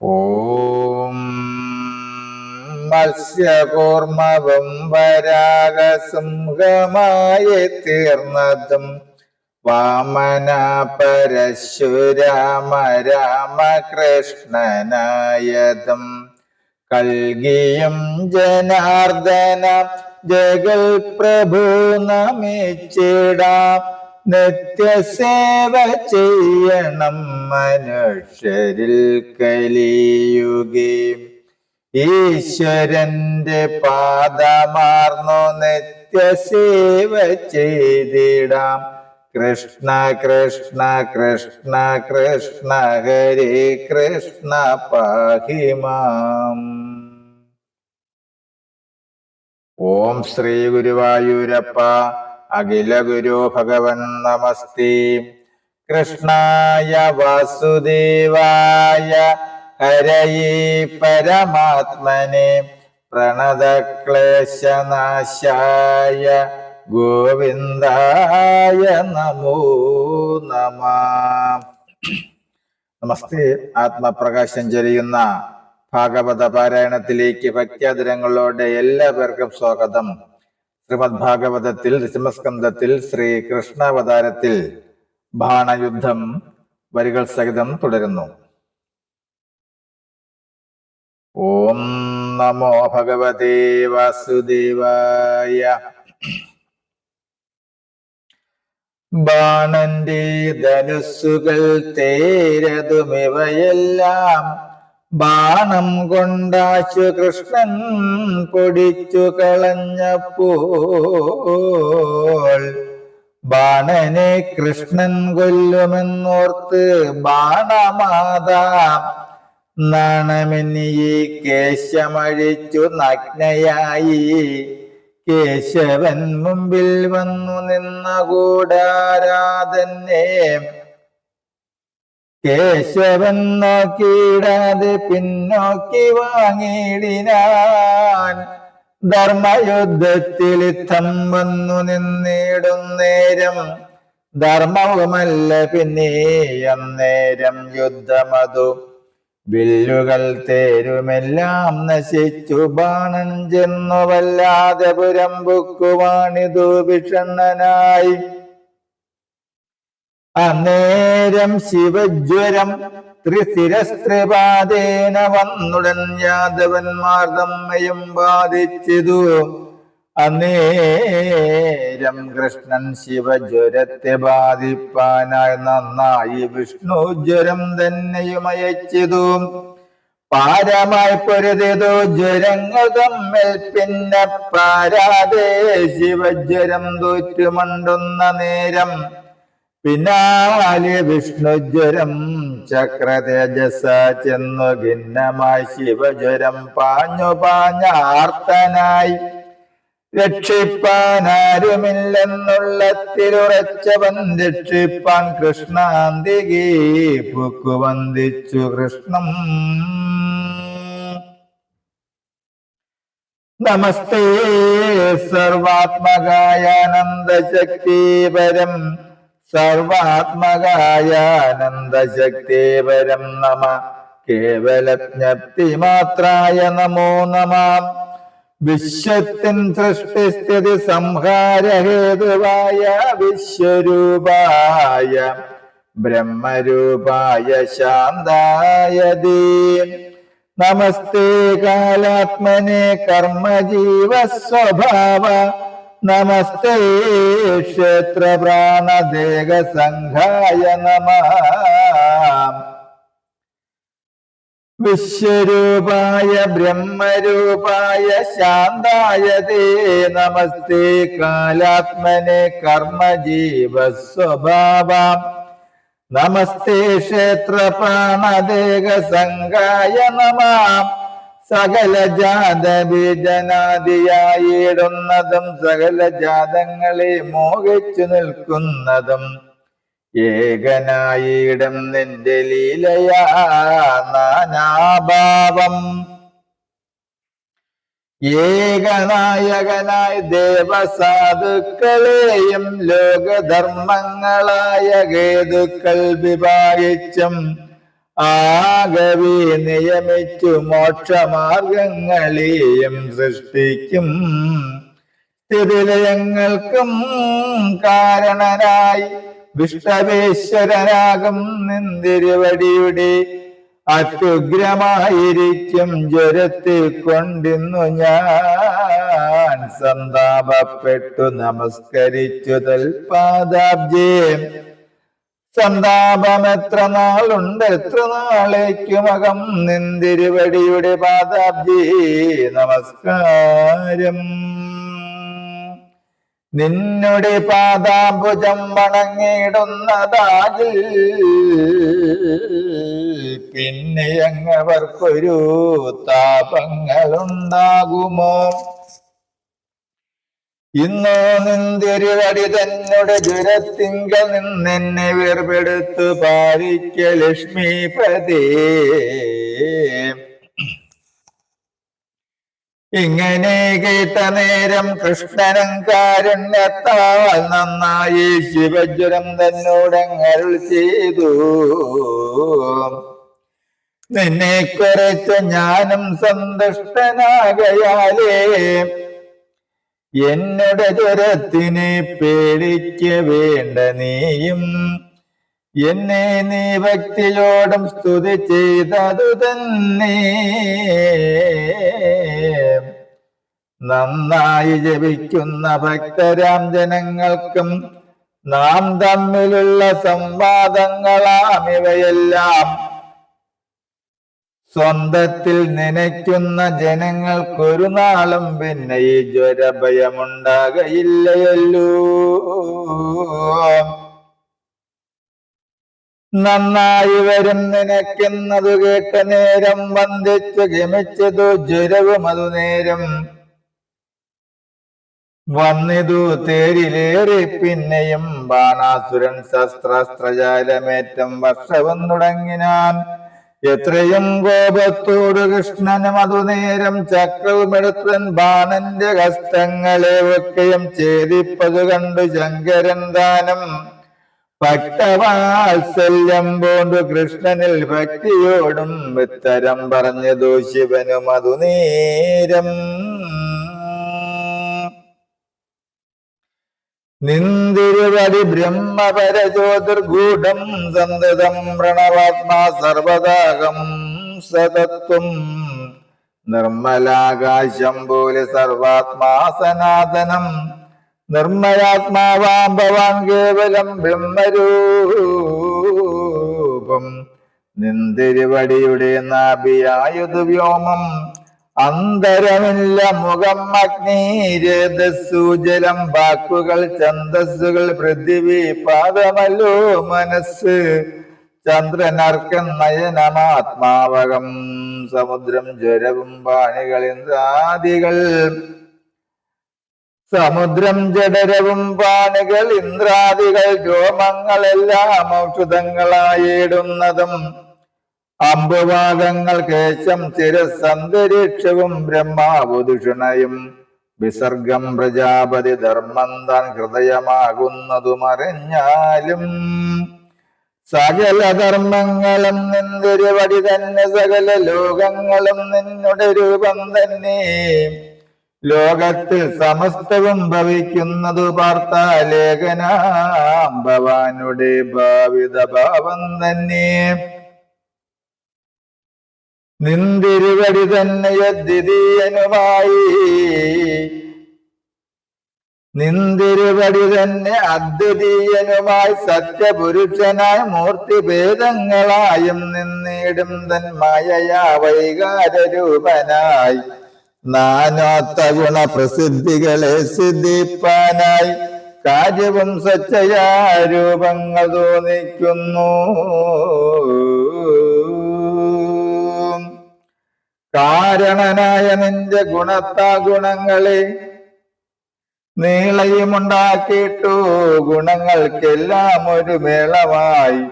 ഓം മത്സ്യകൂർമ്മവും വരാഗസിംഹമായി തീർന്നതും വാമന പരശുരാമ രാമകൃഷ്ണനായതും കൽകിയും ജനാർദ്ദന ജഗൽ പ്രഭു നമിച്ചിടാം. നിത്യസേവ ചെയ്യണം മനുഷ്യരിൽ കലിയുഗേ. ഈശ്വരന്റെ പാദമാർന്നു നിത്യസേവ ചെയ്തിടാം. കൃഷ്ണ കൃഷ്ണ കൃഷ്ണ കൃഷ്ണ ഹരേ കൃഷ്ണ പാഹി മാം. ഓം ശ്രീ ഗുരുവായൂരപ്പ അഖില ഗുരു ഭഗവൻ നമസ്തേ. കൃഷ്ണായ വാസുദേവായ ഹരയേ പരമാത്മനെ പ്രണതക്ലേശനാശായ ഗോവിന്ദായ നമോ നമഃ. നമസ്തേ. ആത്മപ്രകാശം ചൊരിയുന്ന ഭാഗവത പാരായണത്തിലേക്ക് ഭക്ത്യാദരങ്ങളോടെ എല്ലാ പേർക്കും സ്വാഗതം. ശ്രീമദ് ഭാഗവതത്തിൽ ദശമസ്കന്ധത്തിൽ ശ്രീകൃഷ്ണാവതാരത്തിൽ ബാണയുദ്ധം വരികൾ സഹിതം തുടരുന്നു. ഓം നമോ ഭഗവതേ വാസുദേവായ. ബാണന്റെ ധനുസ്സുകൾ തേരതുമിവയെല്ലാം ബാണം കൊണ്ടാശു കൃഷ്ണൻ പൊടിച്ചു കളഞ്ഞപ്പോൾ ബാണനെ കൃഷ്ണൻ കൊല്ലുമെന്നോർത്ത് ബാണമാതാ നാണമെന്നീ കേശമഴിച്ചു നഗ്നയായി കേശവൻ മുമ്പിൽ വന്നു നിന്ന കൂടാരാധനെ കേശവൻ നോക്കിയിടാതെ പിന്നോക്കി വാങ്ങിയിടിനാൻ. ധർമ്മയുദ്ധത്തിൽ യുദ്ധം വന്നു നിന്നിടുന്നേരം ധർമ്മവുമല്ല പിന്നെ അന്നേരം യുദ്ധമതു വില്ലുകൾ തേരുമെല്ലാം നശിച്ചു. ബാണൻ ചെന്നു വല്ലാതെ പുരം ബുക്കുവാണിതു വിഷണ്ണനായി. അന്നേരം ശിവജ്വരം ത്രിശിരസ്ത്രിപാദേന വന്നുടൻ യാദവന്മാർ തമ്മയും ബാധിച്ചതു. അന്നേരം കൃഷ്ണൻ ശിവജ്വരത്തെ ബാധിപ്പാനായി നന്നായി വിഷ്ണു ജ്വരം തന്നെയും അയച്ചതു. പാരമായി പൊരുതിതു ജ്വരങ്ങൾ തമ്മിൽ പിന്നെ പാരാതെ ശിവജ്വരം തോറ്റുമണ്ടുന്ന നേരം പിന്നാലെ വിഷ്ണുജ്വരം ചക്രതേജസ ചെന്നു ഭിന്നമായി ശിവജ്വരം പാഞ്ഞു പാഞ്ഞാർത്തനായി. രക്ഷിപ്പാനാരുമില്ലെന്നുള്ളത്തിലുറച്ചവൻ രക്ഷിപ്പാൻ കൃഷ്ണാന്തികേ പുക്കുവന്ദിച്ചു കൃഷ്ണം. നമസ്തേ സർവാത്മകായ ആനന്ദശക്തിപരം സർവാത്മകായ ആനന്ദശക്തിപരം നമ കേവലജ്ഞപ്തിമാത്രായ നമോ നമഃ. വിശ്വത്തിൻ സൃഷ്ടിസ്ഥിതി സംഹാരഹേതുവായ വിശ്വരൂപായ ബ്രഹ്മരൂപായ ശാന്തായ ദേ. നമസ്തേ കാലാത്മനെ കർമ്മജീവസ്വഭാവ നമസ്തേ ക്ഷേത്രപ്രാണദേഹ സംഘായ നമഃ. വിശ്വരൂപായ ബ്രഹ്മരൂപായ ശാന്തായ തേ. നമസ്തേ കാലാത്മനെ കർമ്മജീവസ്വഭാവ നമസ്തേ ക്ഷേത്രപ്രാണദേഹ സംഘായ നമഃ. സകല ജാത ബീജനാദിയായിടുന്നതും സകല ജാതങ്ങളെ മോഹിച്ചു നിൽക്കുന്നതും ഏകനായിടം നിന്റെ ലീലയാ നാനാഭാവം. ഏകനായകനായി ദേവസാധുക്കളെയും ലോകധർമ്മങ്ങളായ ഹേതുക്കൾ വിഭാഗിച്ചും ആകവി നിയമിച്ചു മോക്ഷമാർഗങ്ങളെയും സൃഷ്ടിക്കും. സ്ഥിതിലയങ്ങൾക്കും കാരണനായി വിഷ്ണവേശ്വരനാകും നിന്തിരുവടിയുടെ അത്യുഗ്രമായിരിക്കും ജ്വരത്തിൽ കൊണ്ടിന്നു ഞാൻ സന്താപപ്പെട്ടു നമസ്കരിച്ചു തൽപാദാബ്ജേ. സന്താപം എത്ര നാളുണ്ട്, എത്ര നാളേക്കുമകം നിന്തിരുവടിയുടെ പാദാബ്ജി നമസ്കാരം. നിന്നുടെ പാദാംബുജം വണങ്ങിടുന്നതാകിൽ പിന്നെ അങ്ങവർക്കൊരു താപങ്ങളുണ്ടാകുമോ? ഇന്നോ നിന്തിരുവടി തന്നുടെ ജ്വരത്തിങ്കൽ നിന്നെന്നെ വേർപെടുത്തു പാലിക്ക ലക്ഷ്മീപതേ. ഇങ്ങനെ കേട്ട നേരം കൃഷ്ണനും കാരുണ്യത്താൽ നന്നായി ശിവജ്വരം തന്നോടങ്ങരുൾ ചെയ്തു. നിന്നെ കുറിച്ച് ഞാനും സന്തുഷ്ടനാകയാലേ എന്നുടെ ജ്വരത്തിനെ പേടിക്ക വേണ്ട നീയും. എന്നെ നീ ഭക്തിയോടും സ്തുതി ചെയ്തതു തന്നെ നന്നായി ജപിക്കുന്ന ഭക്തരാം ജനങ്ങൾക്കും നാം തമ്മിലുള്ള സംവാദങ്ങളാം ഇവയെല്ലാം സ്വന്തത്തിൽ നനയ്ക്കുന്ന ജനങ്ങൾക്കൊരു നാളും പിന്നെ ഈ ജ്വരഭയമുണ്ടാകയില്ലയല്ലോ. നന്നായി വരും നിനക്കുന്നതു കേട്ട നേരം വന്ദിച്ചു ഗമിച്ചതു ജ്വരവും അതു നേരം വന്നിതു തേരിലേറി. പിന്നെയും ബാണാസുരൻ ശസ്ത്രാസ്ത്രജാലമേറ്റം വർഷവും തുടങ്ങിനാൻ. എത്രയും കോപത്തോട് കൃഷ്ണനും അതു നേരം ചക്രവുമെടുത്തൻ ബാണന്റെ ഹസ്തങ്ങളെ ഒക്കെയും ഛേദിപ്പതു കണ്ടു ശങ്കരൻ ദാനം ഭക്തവാത്സല്യം പോണ്ടു കൃഷ്ണനിൽ ഭക്തിയോടും ഉത്തരം പറഞ്ഞതു ശിവനും അതു നേരം. നിന്തിരുവടി ബ്രഹ്മപരജ്യോതിർഗൂഢം സന്തതം പ്രണവാത്മാ സർവദാഹം സതത്വം. നിർമ്മലാകാശം പോലെ സർവാത്മാ സനാതനം. നിർമ്മലാത്മാവാം ഭവാൻ കേവലം ബ്രഹ്മരൂപം. നിന്തിരുവടിയുടെ നാഭിയായുധ വ്യോമം. അന്തരമില്ല മുഖം അഗ്നിരേതസൂജലം. വാക്കുകൾ ഛന്ദസ്സുകൾ പൃഥിവി പാദമല്ലോ മനസ്സ്. ചന്ദ്രനർക്കൻ നയനമാത്മാവകം സമുദ്രം ജ്വരവും പാണികൾ ഇന്ദ്രാദികൾ. സമുദ്രം ജഡരവും പാണികൾ ഇന്ദ്രാദികൾ. രോമങ്ങളെല്ലാം ഔഷധങ്ങളായിടുന്നതും അമ്പുവാദങ്ങൾ കേശം ശിരസന്തരീക്ഷവും ബ്രഹ്മാവുദുഷണയും വിസർഗം പ്രജാപതി ധർമ്മം താൻ ഹൃദയമാകുന്നതും അറിഞ്ഞാലും. സകല ധർമ്മങ്ങളും നിന്തിരുവടി തന്നെ. സകല ലോകങ്ങളും നിന്നുടെ രൂപം തന്നെ. ലോകത്തിൽ സമസ്തവും ഭവിക്കുന്നതു പാർത്താലേഖനാം ഭവാനുടെ ഭാവിത ഭാവം തന്നെ. നിന്തിരുവടി തന്നെ ദ്വിതീയനുമായി. നിന്തിരുവടി തന്നെ അദ്വിതീയനുമായി സത്യപുരുഷനായി മൂർത്തിഭേദങ്ങളായും നിന്നിടും തൻ മായയാ വൈകാരരൂപനായി. നാനാത്ത ഗുണ പ്രസിദ്ധികളെ സിദ്ധിപ്പാനായി കാര്യവും സച്ചയാ രൂപങ്ങൾ തോന്നിക്കുന്നു. കാരണനായ നിന്റെ ഗുണത്താ ഗുണങ്ങളെ നീളയുമുണ്ടാക്കിയിട്ടു. ഗുണങ്ങൾക്കെല്ലാം ഒരു മേളമായി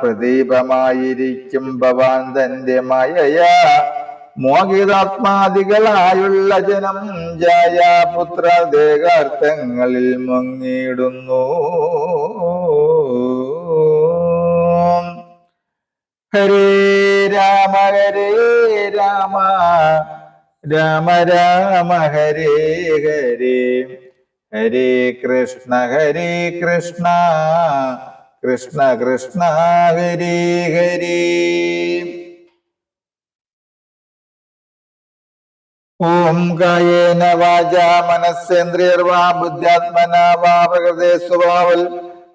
പ്രദീപമായിരിക്കും ഭവാൻ തന്റെ മായയാ. മോഹിതാത്മാദികളായുള്ള ജനം ജായാപുത്ര ദേഹാർത്ഥങ്ങളിൽ മുങ്ങിടുന്നു. ഹരേ രാമ രാമ രാമ ഹരേ ഹരേ, ഹരേ കൃഷ്ണ കൃഷ്ണ കൃഷ്ണ ഹരേ ഹരേ. ഓം കായേന വാചാ മനസ്സേന്ദ്രിയർവാ ബുദ്ധ്യാത്മനാ വാ പ്രകൃതേ സ്വഭാവൽ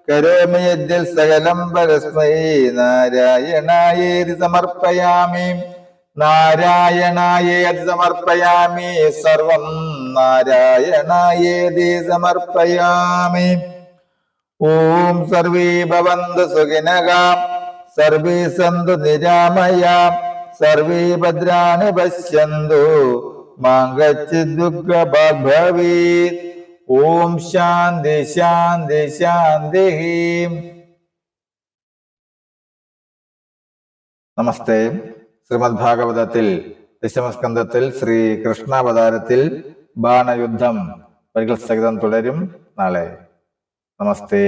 കരോമി യദ്യൽ സകലം പരസ്മൈ നാരായണായേതി സമർപ്പയാമി. നാരായണായേതി സമർപ്പയാമി, സർവം നാരായണായേതി സമർപ്പയാമി. ഓം സർവേ ഭവന്തു സുഖിനഃ, സർവേ സന്തു നിരാമയാ, സർവേ ഭദ്രാണി പശ്യന്തു മാ കശ്ചിത് ദുഃഖഭാഗ് ഭവേത്. ഓം ശാന്തി ശാന്തി ശാന്തി. നമസ്തേ. ശ്രീമദ് ഭാഗവതത്തിൽ ദശമസ്കന്ധത്തിൽ ശ്രീ കൃഷ്ണാവതാരത്തിൽ ബാണയുദ്ധം വരികൾ സഹിതം തുടരും നാളെ. നമസ്തേ.